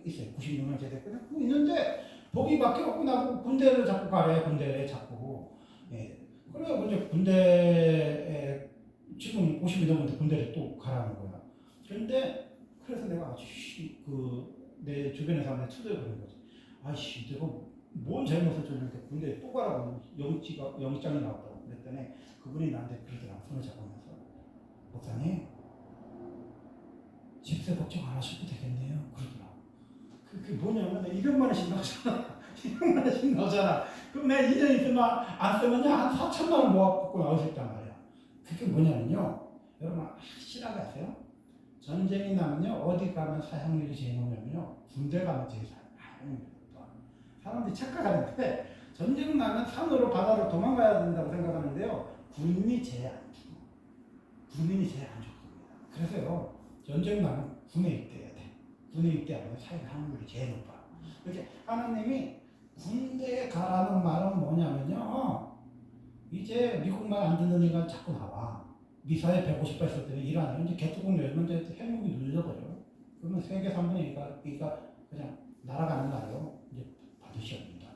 있어요. 96년 제대했거든. 그거 있는데 복이 바뀌어갖고 나보고 군대를 자꾸 가래. 군대에 자꾸. 예. 그래요. 이제 군대에 지금 50이 넘었는데 군대를 또 가라는 거야. 그런데 그래서 내가 아주 내 주변에 사람들 투덜거리는 거지. 아이씨, 내가 뭔 잘못을 줬는데 군대에 또 가라고 영장이 나왔다고 그랬더니 그분이 나한테 그러더라고. 손을 잡으면서 목사님 집세 걱정 안 하셔도 되겠네요. 그러더라고. 그게 뭐냐면 200만 원씩 나오잖아. 200만 원씩 나오잖아. 그럼 내가 2년 있으면 안 쓰면 한 4천만 원 모아갖고 나올 수 있단 말이야. 그게 뭐냐면요. 여러분 확실하게 아세요? 전쟁이 나면요 어디 가면 사형률이 제일 높냐면요 군대 가면 제일 사형률이 높아. 사람들이 착각하는데 전쟁 나면 산으로 바다로 도망가야 된다고 생각하는데요 군인이 제일 안 죽어. 군인이 제일 안 죽습니다. 그래서요 전쟁 나면 군에 입대해야 돼. 군에 입대하면 사형률이 제일 높아. 이렇게 하나님이 군대에 가라는 말은 뭐냐면요 이제 미국 말 안 듣는 애가 자꾸 나와. 미사에 150발 쓸 때는 일 안 해요. 이제 개뚜껑 열면 이제 핵무기 눌려버려. 그러면 세계 3분의 2가 그냥 날아가는 거예요. 이제 받을 시험입니다.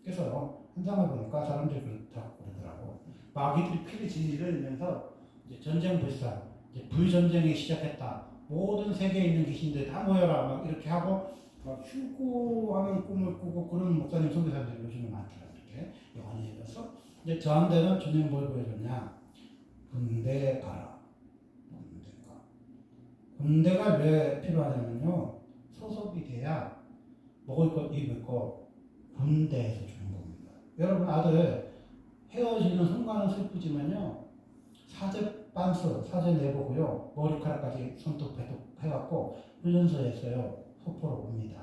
그래서 현장을 보니까 사람들이 그렇다고 그러더라고. 마귀들이 피리 질리면서 이제 전쟁 불사, 이제 불전쟁이 시작했다. 모든 세계에 있는 귀신들 다 모여라. 막 이렇게 하고 막 휴고하는 꿈을 꾸고 그런 목사님 선교사들이 요즘에 많더라고요. 이렇게 영원히 해서 이제 저한테는 주님 뭘 보여줬냐? 군대에 가라. 군대가 왜 필요하냐면요. 소속이 돼야 먹을 것, 입을 것 군대에서 주는 겁니다. 여러분 아들 헤어지는 순간은 슬프지만요. 사제 내보고요. 머리카락까지 손톱 배톱 해갖고 훈련소에서요. 소포로 옵니다.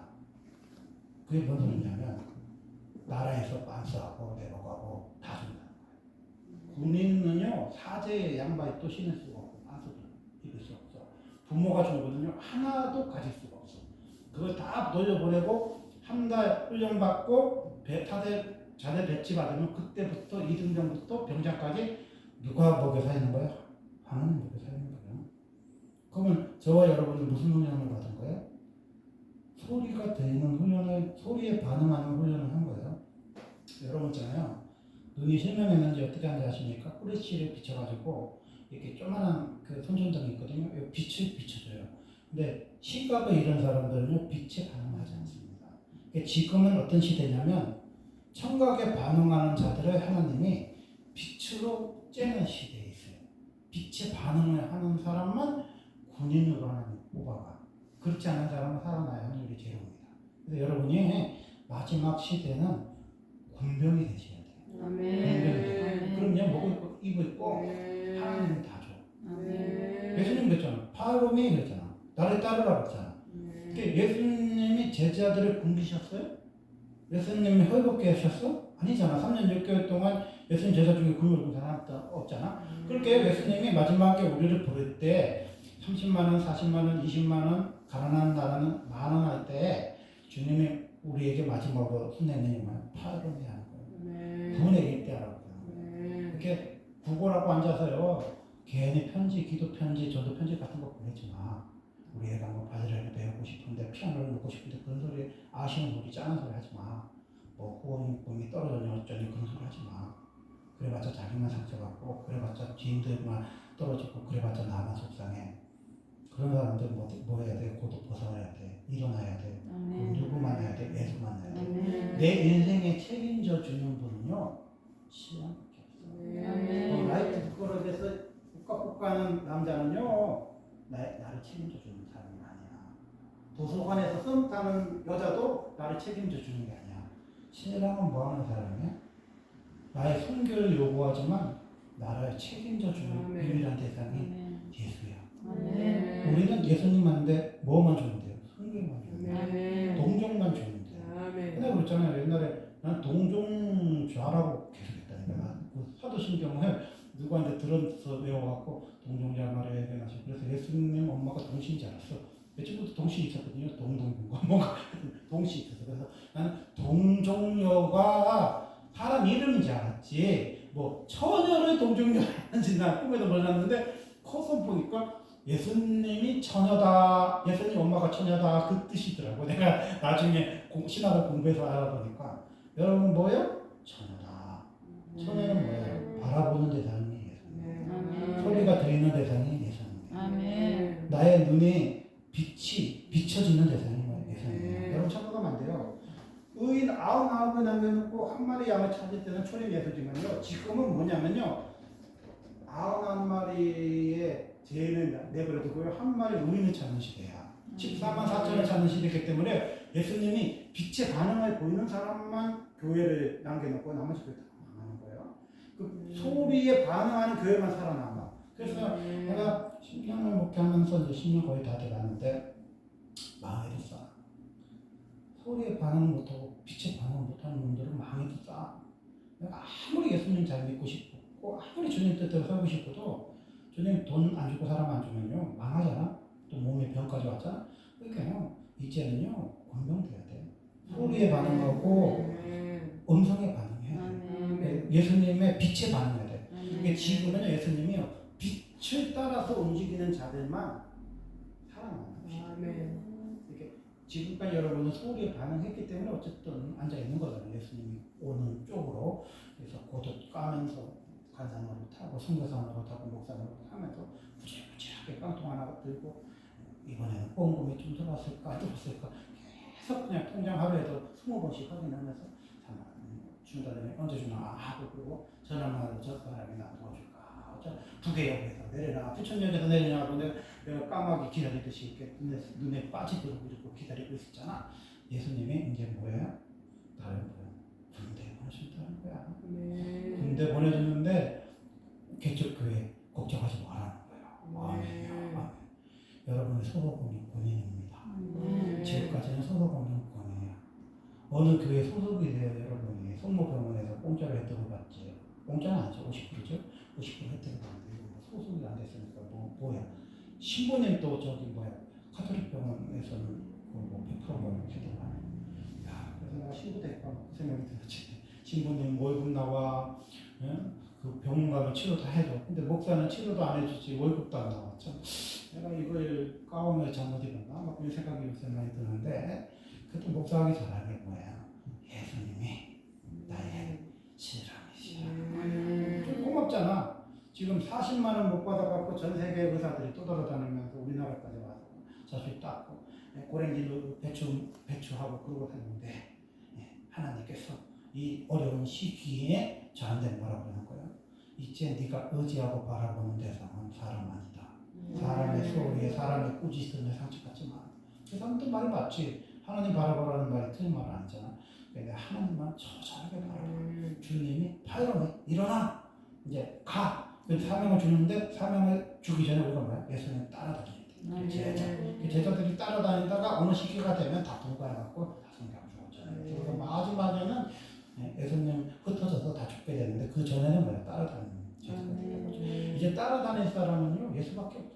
그게 뭔 소리냐면 나라에서 빤스하고 내보고하고 다 준다는 거예요. 군인은요 사제의 양반이 또 신을 수가 없고 안수도 입을 수 없어. 부모가 준 거는요 하나도 가질 수가 없어. 그걸 다 돌려보내고 한 달 훈련 받고 자대 배치 받으면 그때부터 이등병부터 병장까지 누가 먹여 살리는 거야? 하나님 먹여 살리는 거예요. 그러면 저와 여러분은 무슨 훈련을 받은 거예요? 소리가 들리는 훈련을, 소리에 반응하는 훈련을 한 거예요. 여러분 있잖아요. 눈이 실명했는지 어떻게 하는지 아십니까? 후레쉬를 비춰가지고 이렇게 조그만한 그 손전등이 있거든요. 이 빛을 비춰줘요. 근데 시각을 잃은 사람들은요 빛에 반응하지 않습니다. 지금은 어떤 시대냐면 청각에 반응하는 자들을 하나님이 빛으로 째는 시대에 있어요. 빛에 반응을 하는 사람만 군인으로 하나님 뽑아가. 그렇지 않은 사람은 살아나야 확률이 제로입니다. 그래서 여러분이 마지막 시대는 군병이 되셔야 돼요. 아멘. 그럼요, 먹을 거, 입을 거 하나님은 다 줘. 아멘. 예수님 그랬잖아. 파롬이 그랬잖아. 나를 따르라 그랬잖아. 그러니까 예수님이 제자들을 굶기셨어요? 예수님이 헐벗게 하셨어? 아니잖아. 3년 6개월 동안 예수님 제자 중에 굶을 본 사람 없잖아. 그렇게 예수님이 마지막에 우리를 부를 때 30만 원, 40만 원, 20만 원, 가난한 나라는 만 원 할 때 주님이 우리에게 마지막으로 혼내는 말 파롬이 하는 거예요. 구원의 일대하라고. 이렇게 구걸하고 앉아서요. 괜히 편지, 기도 편지, 전도 편지 같은 거 보내지 마. 우리 애가 뭐 바이올린을 배우고 싶은데 피아노를 놓고 싶은데 그런 소리, 아쉬운 소리, 짠한 소리 하지 마. 뭐 후원이 떨어졌냐 어쩌니 그런 소리 하지 마. 그래봤자 자기만 상처받고 그래봤자 지인들만 떨어지고 그래봤자 나만 속상해. 그런 사람들 뭐 해야 돼? 고도 벗어나야 돼. 일어나야 돼. 누구 만나야 돼? 예수 만나야 돼. 내 인생에 책임져 주는 분은요 신앙밖에 없어. 라이트 그릇에서 꾹꾹하는 남자는요 나를 책임져 주는 사람이 아니야. 도서관에서 썸 타는 여자도 나를 책임져 주는 게 아니야. 신랑은 뭐 하는 사람이야? 나의 순교를 요구하지만 나를 책임져 주는 유일한 대상이 예수야. 우리는 예수님한테 뭐만 주면 돼요? 순교만 주면 돼요. 동정만 주면 돼요. 근데 그렇잖아요. 옛날에 난 동정좌라고 계속 했다니까. 그 사도신경을 누구한테 들어서 외워갖고 동정자 말이야 얘기하시. 그래서 예수님 엄마가 동신인 줄 알았어. 며칠부터 동신이 있었거든요. 동동군과 뭐가 동신이 있었어. 그래서 나는 동정녀가 사람 이름인지 알았지. 뭐 처녀를 동정녀라는지 난 꿈에도 몰랐는데 커서 보니까 예수님이 처녀다. 예수님 엄마가 처녀다. 그 뜻이더라고. 내가 나중에 신학을 공부해서 알아보니까 여러분 뭐예요? 처녀다. 처녀는 뭐예요? 바라보는 대상이 예수님. 소리가 들리는 대상이 예수님. 나의 눈에 빛이 비춰지는 대상이 예수님. 여러분 착각하면 안 돼요. 의인 99을 남겨놓고 한 마리 양을 찾을 때는 초림 예수지만요. 지금은 뭐냐면요. 99마리의 죄인을 내버려두고요. 한 마리 의인을 찾는 시대야. 14만 4천을 찾는 시대이기 때문에 예수님이 빛의 반응을 보이는 사람만 교회를 남겨놓고 나머지 교회 다 망하는 거예요. 그 소리에 반응하는 교회만 살아남아. 그래서 내가 10년을 목회하면서 이제 10년 거의 다 돼가는데 망해도 싸. 소리에 반응 못하고 빛에 반응 못하는 놈들은 망해도 싸. 내가 아무리 예수님 잘 믿고 싶고 아무리 주님 뜻대로 살고 싶어도 주님 돈 안 주고 사람 안 주면요 망하잖아. 또 몸에 병까지 왔잖아. 그러니까요 이제는요 권명돼야 돼. 소리에 반응하고 음성에 반응해야 돼. 예수님의 빛에 반응해야 돼. 그러니까 지금은 예수님이요 빛을 따라서 움직이는 자들만 살아남는 이렇게 지금까지 여러분은 소리에 반응했기 때문에 어쨌든 앉아 있는 거잖아요. 예수님이 오는 쪽으로. 그래서 고도 까면서 관상으로 타고 성교상으로 타고 목상으로 타면서 부지런하게 깡통 하나 들고 이번에는 뽕금이 좀 들어왔을까 안 들어왔을까 계속 그냥 통장 하루에도 20번씩 확인하면서 준다더니 언제 주나 하고 그러고 전화만 저 사람이 나 도와줄까 부계역에서 내려나 부천역에서 내리냐고 내가 까마귀 기다리듯이 이렇게 눈에 빠지도록 이렇게 기다리고 있었잖아. 예수님이 이제 뭐예요? 나를 뭐야? 군대 보내준다는 거야. 군대 보내주는데 개척교회 걱정하지 말라는 거야. 아멘. 여러분의 소속은 권인입니다. 지금까지는 소속은 권이에요. 어느 교회 소속이 돼요, 여러분이. 성모병원에서 공짜로 혜택을 받지. 공짜는 아니죠. 50%죠. 50% 혜택을 받는데 이거 뭐 소속이 안 됐으니까 뭐야. 신부님 또 저기 뭐야 카톨릭 병원에서는 그뭐 100%뭐 혜택을 받는. 야, 그래서 내가 신부 될까 그 생각이 들었지. 신부님 월급 나와, 예? 그 병원 가면 치료 다 해줘. 근데 목사는 치료도 안 해주지 월급도 안 나와. 참 내가 이걸 가운을 잘못 입었나? 막 그런 생각이 요새 많이 드는데 그래도 목사하기 잘하는 게 뭐야? 예수님이 나의 신랑이시라. 좀 고맙잖아. 지금 40만 원 못 받아갖고 전 세계 의사들이 떠돌아다니면서 우리나라까지 와서 자식 닦고 고랭이도 배추하고 그러고 하는데 하나님께서 이 어려운 시기에 저한테 뭐라고 그러는 거야? 이제 네가 의지하고 바라보는 대상은 사람 아니다. 사람의 소리에 사람의 꾸짖음에 상처받지 마. 그 사람도 말이 맞지. 하나님 바라보라는 말이 틀린 말 아니잖아. 그러니까 하나님만 처절하게 바라봐. 주님이 파이로니 일어나 이제 가. 사명을 주는데 사명을 주기 전에 우리가 뭐야? 예수님 따라다녀야 돼. 제자. 그 제자들이 따라다니다가 어느 시기가 되면 다 통과해갖고 다 성경 죽었잖아요. 그래서 마지막에는 예수님 흩어져서 다 죽게 되는데 그 전에는 뭐야? 따라다니는 제자들이 되는 거죠. 이제 따라다닐 사람은요 예수밖에 없어.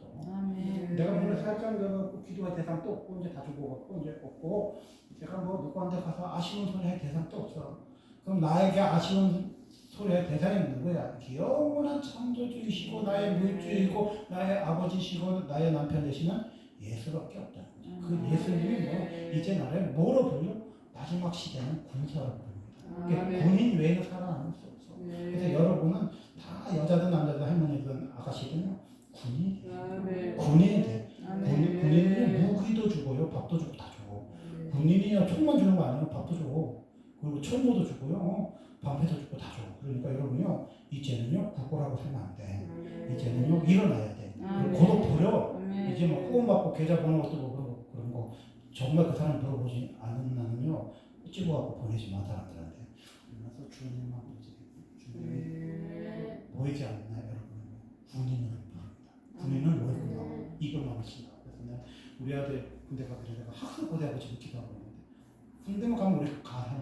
내가 오늘 살짝 기도할 대상도 없고 이제 다 죽어갖고 이제 없고 내가 뭐 누구한테 가서 아쉬운 소리 할 대상도 없어. 그럼 나에게 아쉬운 소리의 대상이 누구야? 영원한 창조주이시고 나의 물주이고 나의 아버지시고 나의 남편 되시는 예수밖에 없다. 그 예수님이 뭐 이제 나를 뭐로 불러? 마지막 시대는 군사로 부릅니다. 그러니까 군인 외에는 살아남을 수 없어. 그래서 여러분은 다 여자든 남자든 할머니든 아가씨든 군인이 돼. 군인이 돼. 군인은 무기도 주고요, 밥도 주고 다 줘. 군인이요 총만 주는 거 아니에요, 밥도 줘. 그리고 총무도 주고요, 방패도 주고 다 줘. 그러니까 여러분요, 이제는요 국고라고 생각 안 돼. 이제는요 일어나야 돼. 고독 버려. 이제 막 후원받고 계좌번호 뜨고 그런 거 정말 그 사람 물어보지 않는 나는요 찍어갖고 보내지 마 사람들한테. 그래서 주님만 보지. 주님이 보이지 않나 여러분. 군인을 부릅니다. 군인은 월급 나와. 이것만 쓴다. 그래서 내가 우리 아들 군대 가기 전에 학습 고대하고 지금 기도하고 있는데 군대만 가면 우리 가는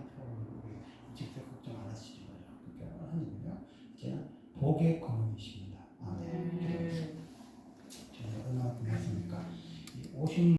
우리 직접 걱정 안 하시지 말아요. 그러니까 하나님은요 이제 복의 근원이십니다. 아멘. 기도하겠습니다. 주님 얼마나 고맙습니까? 이 50